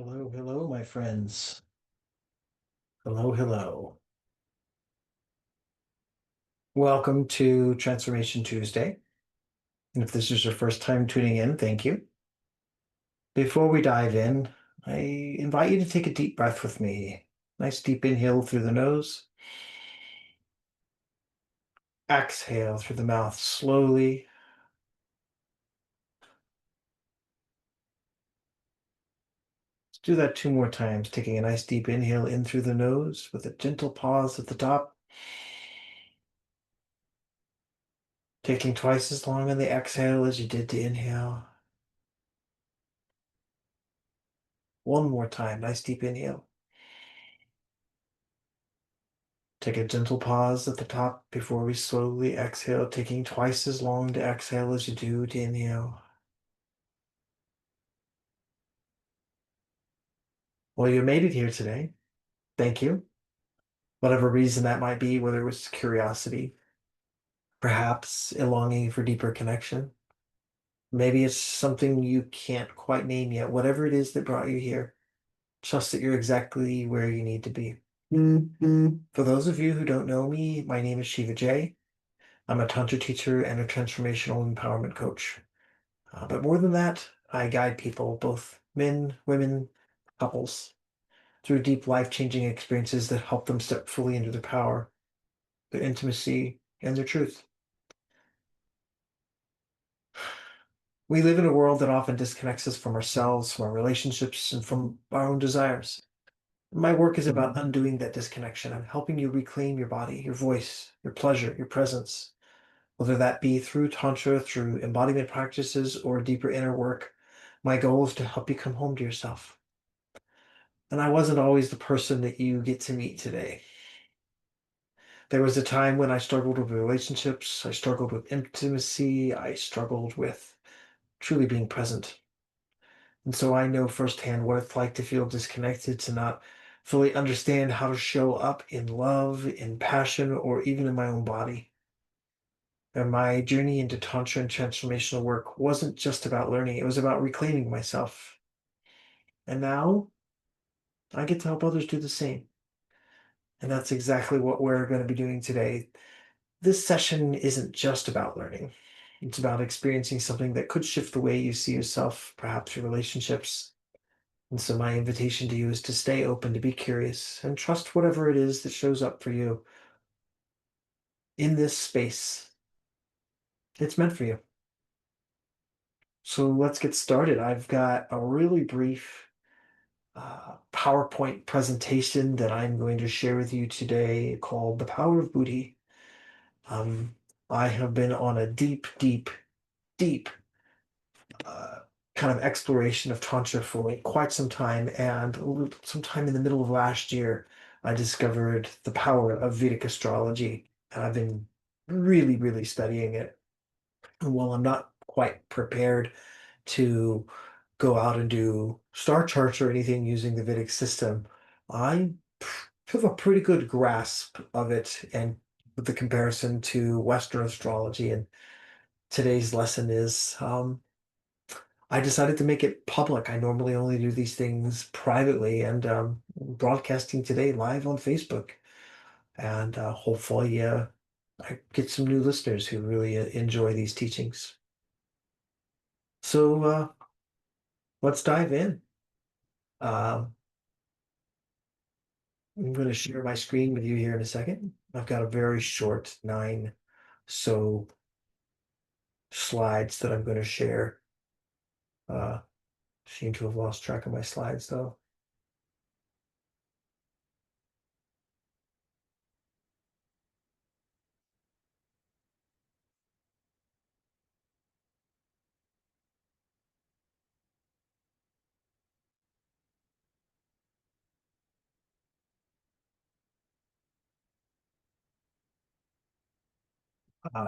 Hello, hello, my friends. Hello, hello. Welcome to Transformation Tuesday. And if this is your first time tuning in, thank you. Before we dive in, I invite you to take a deep breath with me. Nice deep inhale through the nose, exhale through the mouth slowly. Let's do that two more times, taking a nice deep inhale in through the nose with a gentle pause at the top, taking twice as long on the exhale as you did the inhale. One more time, nice deep inhale. Take a gentle pause at the top before we slowly exhale, taking twice as long to exhale as you do to inhale. Well, you made it here today. Thank you. Whatever reason that might be, whether it was curiosity, perhaps a longing for deeper connection. Maybe it's something you can't quite name yet. Whatever it is that brought you here, trust that you're exactly where you need to be. For those of you who don't know me, my name is Shiva J. I'm a Tantra teacher and a transformational empowerment coach. But more than that, I guide people, both men, women, couples, through deep life-changing experiences that help them step fully into their power, their intimacy, and their truth. We live in a world that often disconnects us from ourselves, from our relationships, and from our own desires. My work is about undoing that disconnection. I'm helping you reclaim your body, your voice, your pleasure, your presence, whether that be through Tantra, through embodiment practices, or deeper inner work. My goal is to help you come home to yourself. And I wasn't always the person that you get to meet today. There was a time when I struggled with relationships, I struggled with intimacy, I struggled with truly being present. And so I know firsthand what it's like to feel disconnected, to not fully understand how to show up in love, in passion, or even in my own body. And my journey into Tantra and transformational work wasn't just about learning, it was about reclaiming myself. And now I get to help others do the same. And that's exactly what we're going to be doing today. This session isn't just about learning. It's about experiencing something that could shift the way you see yourself, perhaps your relationships. And so my invitation to you is to stay open, to be curious, and trust whatever it is that shows up for you in this space. It's meant for you. So let's get started. I've got a really brief PowerPoint presentation that I'm going to share with you today called The Power of Buddhi. Um, I have been on a deep uh, kind of exploration of Tantra for like quite some time. And sometime in the middle of last year, I discovered the power of Vedic astrology. And I've been really studying it. And while I'm not quite prepared to go out and do star charts or anything using the Vedic system, I have a pretty good grasp of it and with the comparison to Western astrology. And today's lesson is I decided to make it public. I normally only do these things privately and broadcasting today live on Facebook. And hopefully I get some new listeners who really enjoy these teachings. So let's dive in. Um, I'm going to share my screen with you here in a second. I've got a very short nine so slides that I'm going to share. Uh, Seem to have lost track of my slides though.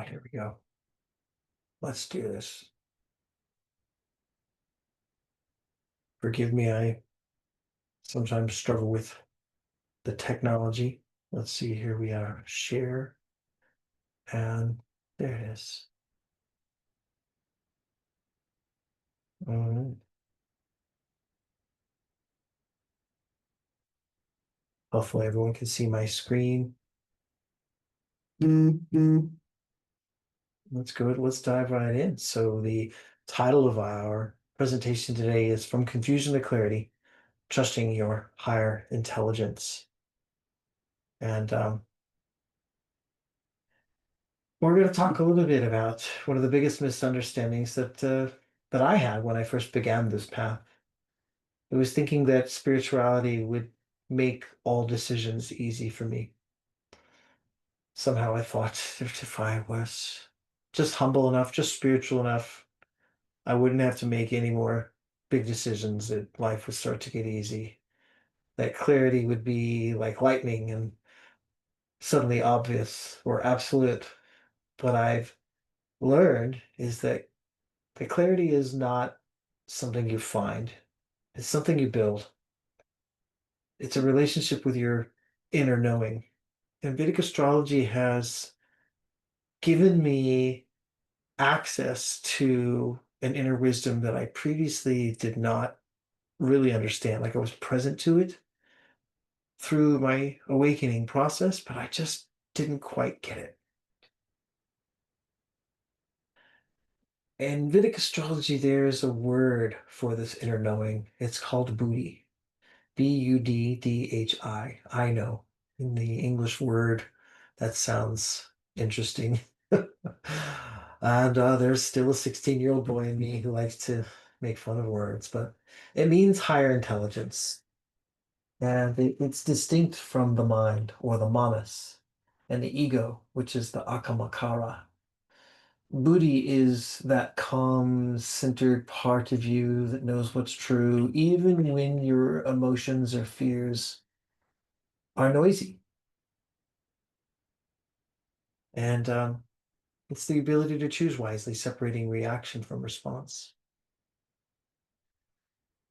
Here we go. Let's do this. Forgive me, I sometimes struggle with the technology. Let's see, here we are, share, and there it is. All right. Hopefully everyone can see my screen. That's good. Let's dive right in. So the title of our presentation today is From Confusion to Clarity, Trusting Your Higher Intelligence. And we're going to talk a little bit about one of the biggest misunderstandings that I had when I first began this path. It was thinking that spirituality would make all decisions easy for me. Somehow I thought if I was just humble enough, just spiritual enough, I wouldn't have to make any more big decisions, that life would start to get easy. That clarity would be like lightning and suddenly obvious or absolute. What I've learned is that the clarity is not something you find. It's something you build. It's a relationship with your inner knowing. And Vedic astrology has given me access to an inner wisdom that I previously did not really understand. Like I was present to it through my awakening process, but I just didn't quite get it. In Vedic astrology, there is a word for this inner knowing. It's called Buddhi. Buddhi. I know. In the English word, that sounds interesting. And there's still a 16-year-old boy in me who likes to make fun of words, but it means higher intelligence. And it's distinct from the mind or the manas and the ego, which is the akamakara. Buddhi is that calm, centered part of you that knows what's true, even when your emotions or fears are noisy. And it's the ability to choose wisely, separating reaction from response.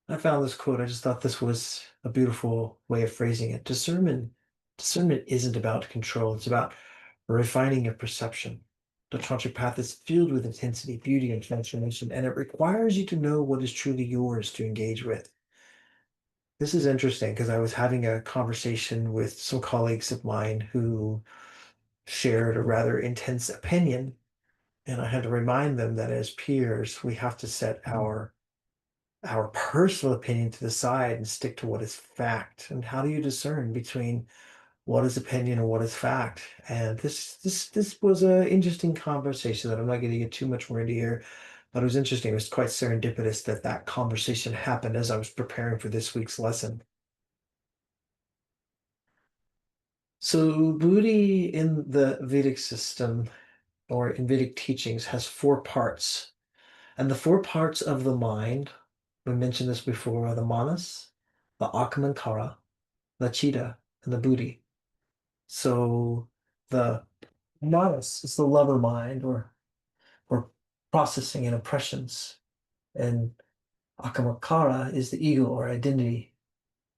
I found this quote. I just thought this was a beautiful way of phrasing it. Discernment isn't about control. It's about refining your perception. The tantric path is filled with intensity, beauty, and transformation, and it requires you to know what is truly yours to engage with. This is interesting because I was having a conversation with some colleagues of mine who shared a rather intense opinion, and I had to remind them that as peers, we have to set our personal opinion to the side and stick to what is fact. And how do you discern between what is opinion and what is fact? And this was an interesting conversation that I'm not going to get too much more into here, but it was interesting. It was quite serendipitous that that conversation happened as I was preparing for this week's lesson. So Buddhi in the Vedic system or in Vedic teachings has four parts. And the four parts of the mind, we mentioned this before, are the manas, the akamankara, the chitta, and the buddhi. So the manas is the lover mind or processing and impressions. And akamakara is the ego or identity.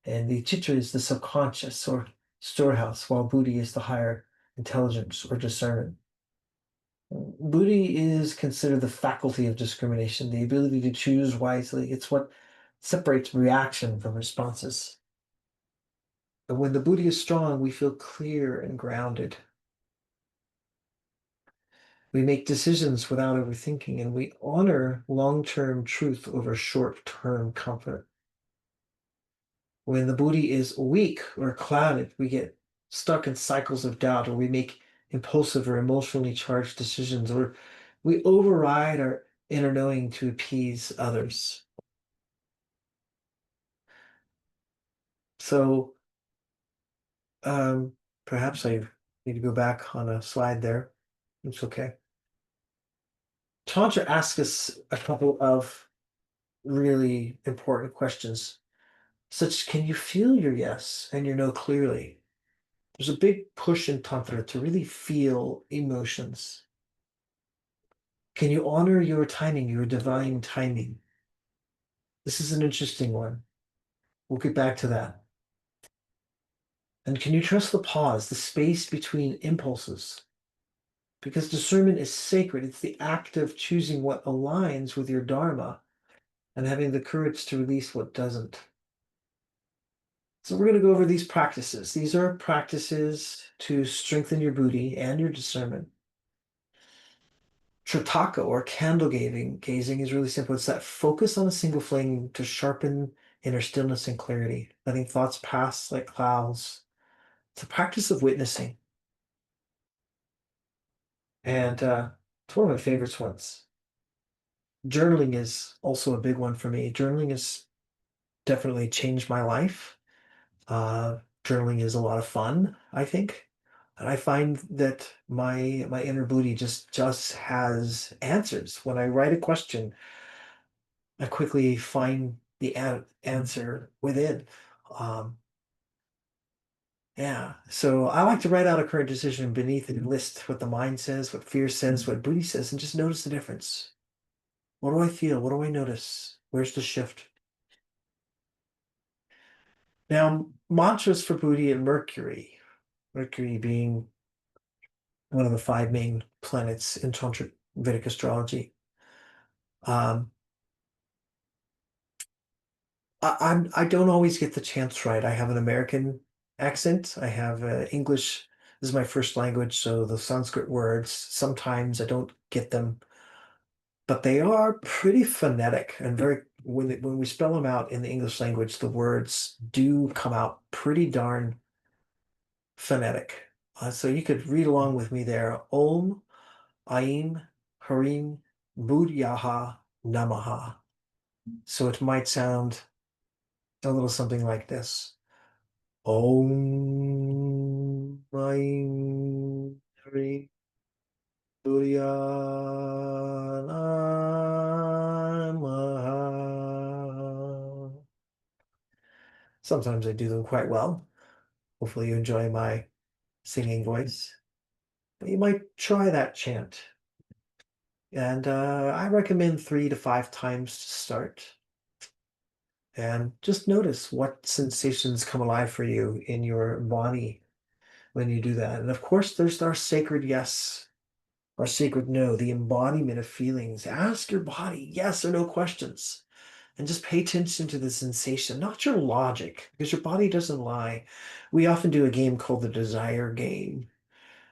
And the chitta is the subconscious or storehouse, while buddhi is the higher intelligence or discernment. Buddhi is considered the faculty of discrimination, the ability to choose wisely. It's what separates reaction from responses. But when the Buddhi is strong, we feel clear and grounded. We make decisions without overthinking, and we honor long-term truth over short-term comfort. When the Buddhi is weak or clouded, we get stuck in cycles of doubt, or we make impulsive or emotionally charged decisions, or we override our inner knowing to appease others. So um, perhaps I need to go back on a slide there. It's okay. Tantra asks us a couple of really important questions, such can you feel your yes and your no clearly? There's a big push in Tantra to really feel emotions. Can you honor your timing, your divine timing? This is an interesting one. We'll get back to that. And can you trust the pause, the space between impulses? Because discernment is sacred. It's the act of choosing what aligns with your dharma and having the courage to release what doesn't. So we're going to go over these practices. These are practices to strengthen your Buddhi and your discernment. Tritaka or candle gazing is really simple. It's that focus on a single flame to sharpen inner stillness and clarity, letting thoughts pass like clouds. It's a practice of witnessing. And it's one of my favorites ones. Journaling is also a big one for me. Journaling has definitely changed my life. Uh, Journaling is a lot of fun, I think. And I find that my inner Buddhi just has answers. When I write a question, I quickly find the answer within. Um, yeah. So I like to write out a current decision beneath it and list what the mind says, what fear says, what Buddhi says, and just notice the difference. What do I feel? What do I notice? Where's the shift? Now, mantras for Buddhi and Mercury. Mercury being one of the five main planets in Tantric Vedic astrology. Um, I don't always get the chants right. I have an American accent. I have English. This is my first language, so the Sanskrit words sometimes I don't get them, but they are pretty phonetic and very when we spell them out in the English language, the words do come out pretty darn phonetic. So you could read along with me there. Om, Aim, Harim, Budhyaha, Namaha. So it might sound a little something like this. Om, Aim, Harim, Budhyaha, Namaha. Sometimes I do them quite well. Hopefully you enjoy my singing voice. But you might try that chant. And I recommend 3 to 5 times to start. And just notice what sensations come alive for you in your body when you do that. And of course, there's our sacred yes, our sacred no, the embodiment of feelings. Ask your body yes or no questions. And just pay attention to the sensation, not your logic, because your body doesn't lie. We often do a game called the desire game.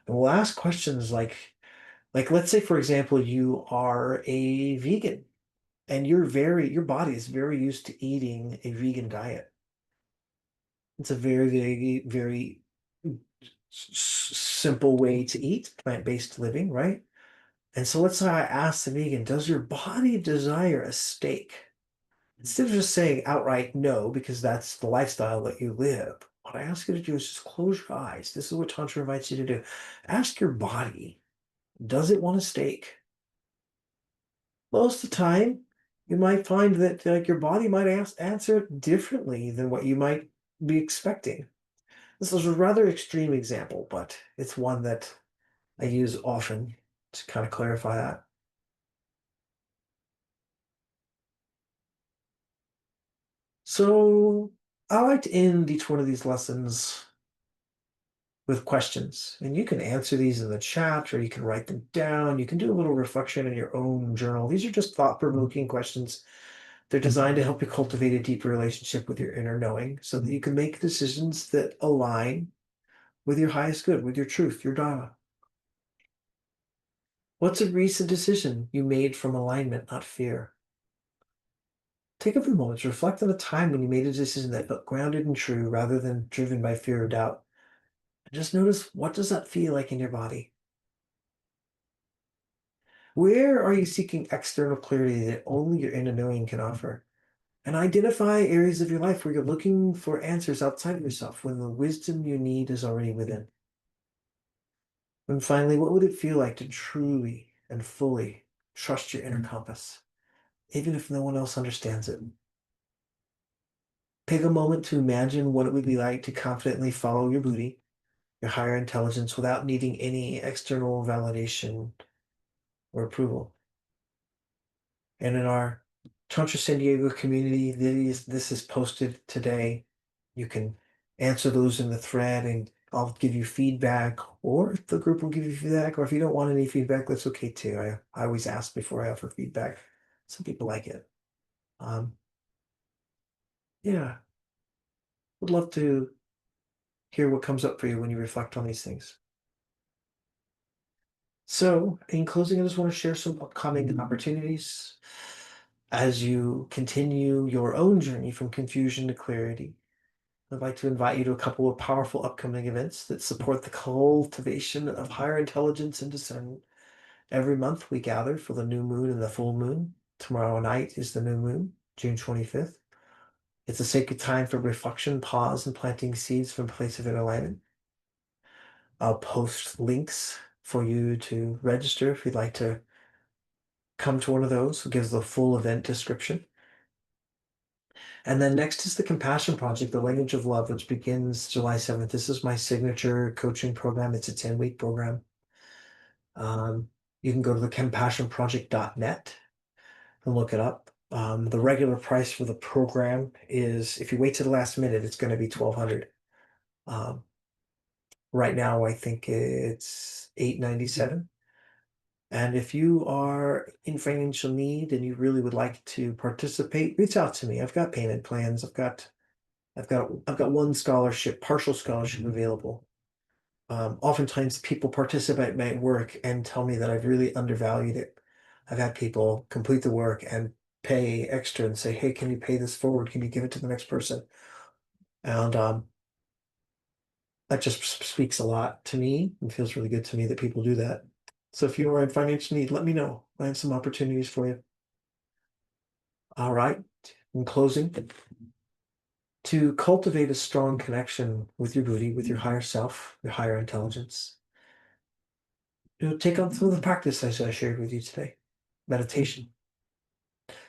And we'll ask questions like let's say, for example, you are a vegan and your body is very used to eating a vegan diet. It's a very simple way to eat plant-based living, right? And so let's say I ask the vegan, does your body desire a steak? Instead of just saying outright no, because that's the lifestyle that you live, what I ask you to do is just close your eyes. This is what Tantra invites you to do. Ask your body, does it want a steak? Most of the time, you might find that like your body might answer it differently than what you might be expecting. This is a rather extreme example, but it's one that I use often to kind of clarify that. So I like to end each one of these lessons with questions, and you can answer these in the chat or you can write them down. You can do a little reflection in your own journal. These are just thought-provoking questions. They're designed to help you cultivate a deeper relationship with your inner knowing so that you can make decisions that align with your highest good, with your truth, your Dharma. What's a recent decision you made from alignment, not fear? Take a few moments, reflect on a time when you made a decision that felt grounded and true rather than driven by fear or doubt. And just notice, what does that feel like in your body? Where are you seeking external clarity that only your inner knowing can offer? And identify areas of your life where you're looking for answers outside of yourself when the wisdom you need is already within. And finally, what would it feel like to truly and fully trust your inner compass, even if no one else understands it? Take a moment to imagine what it would be like to confidently follow your Buddhi, your higher intelligence, without needing any external validation or approval. And in our Tantra San Diego community, this is posted today. You can answer those in the thread and I'll give you feedback, or the group will give you feedback, or if you don't want any feedback, that's okay too. I always ask before I offer feedback. Some people like it. Um, yeah. Would love to hear what comes up for you when you reflect on these things. So, in closing, I just want to share some upcoming opportunities as you continue your own journey from confusion to clarity. I'd like to invite you to a couple of powerful upcoming events that support the cultivation of higher intelligence and discernment. Every month, we gather for the new moon and the full moon. Tomorrow night is the new moon, June 25th. It's a sacred time for reflection, pause, and planting seeds from a place of inner alignment. I'll post links for you to register if you'd like to come to one of those. It gives the full event description. And then next is the Compassion Project, the Language of Love, which begins July 7th. This is my signature coaching program. It's a 10-week program. Um, you can go to the compassionproject.net and look it up. The regular price for the program is, if you wait to the last minute, it's going to be $1,200. Um, right now, I think it's $897. And if you are in financial need and you really would like to participate, reach out to me. I've got payment plans. I've got one scholarship, partial scholarship available. Oftentimes people participate in my work and tell me that I've really undervalued it. I've had people complete the work and pay extra and say, "Hey, can you pay this forward? Can you give it to the next person?" And that just speaks a lot to me and feels really good to me that people do that. So if you are in financial need, let me know. I have some opportunities for you. All right. In closing, to cultivate a strong connection with your Buddhi, with your higher self, your higher intelligence, take on some of the practices I shared with you today. Meditation,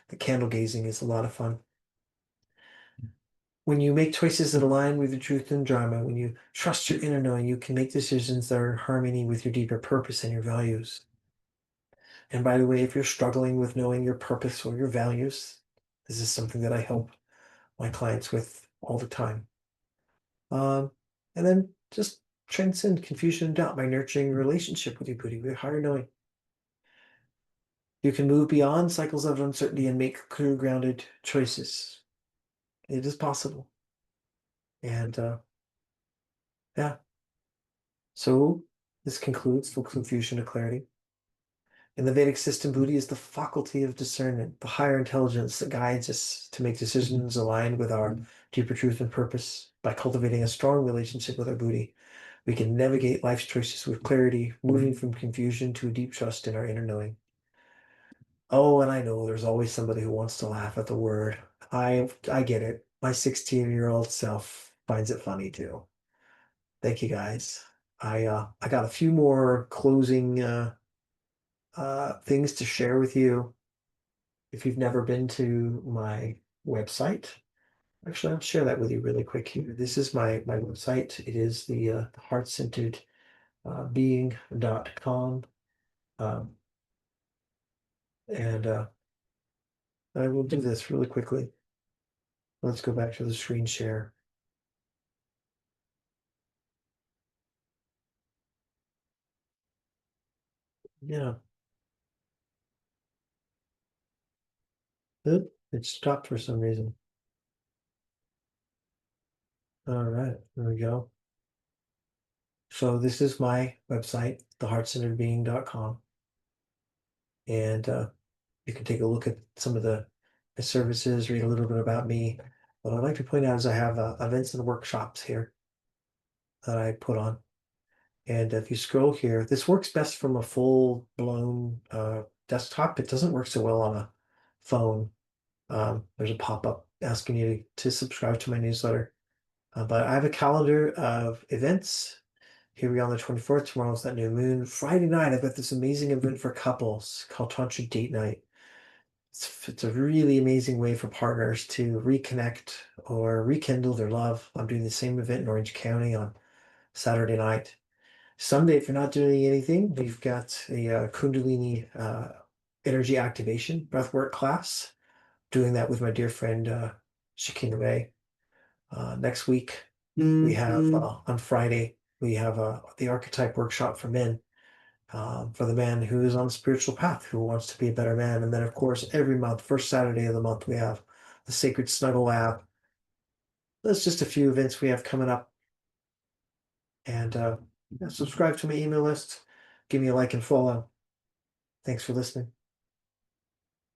the candle gazing is a lot of fun. When you make choices that align with your truth and Dharma, when you trust your inner knowing, you can make decisions that are in harmony with your deeper purpose and your values. And by the way, if you're struggling with knowing your purpose or your values, this is something that I help my clients with all the time. Um, and then just transcend confusion and doubt by nurturing a relationship with your Buddhi, with higher knowing. You can move beyond cycles of uncertainty and make clear, grounded choices. It is possible. And yeah, so this concludes for confusion to clarity. In the Vedic system, Buddhi is the faculty of discernment, the higher intelligence that guides us to make decisions aligned with our deeper truth and purpose. By cultivating a strong relationship with our Buddhi, we can navigate life's choices with clarity, moving from confusion to a deep trust in our inner knowing. Oh, and I know there's always somebody who wants to laugh at the word. I get it. My 16-year-old self finds it funny too. Thank you guys. I got a few more closing things to share with you. If you've never been to my website, actually, I'll share that with you really quick here. This is my website. It is the heart-centered being.com. Um, and I will do this really quickly. Let's go back to the screen share. Yeah, it stopped for some reason. All right, there we go. So this is my website, theheartcenteredbeing.com. And you can take a look at some of the services, read a little bit about me. What I'd like to point out is I have events and workshops here that I put on. And if you scroll here, this works best from a full-blown desktop. It doesn't work so well on a phone. There's a pop-up asking you to subscribe to my newsletter. But I have a calendar of events. Here we are on the 24th. Tomorrow's that new moon. Friday night, I've got this amazing event for couples called Tantra Date Night. It's a really amazing way for partners to reconnect or rekindle their love. I'm doing the same event in Orange County on Saturday night. Sunday, if you're not doing anything, we've got a Kundalini energy activation breathwork class. Doing that with my dear friend Shakina Ray. Next week, we have on Friday, we have the archetype workshop for men. For the man who is on the spiritual path, who wants to be a better man. And then, of course, every month, first Saturday of the month, we have the Sacred Snuggle app. There's just a few events we have coming up, and yeah, subscribe to my email list. Give me a like and follow. Thanks for listening.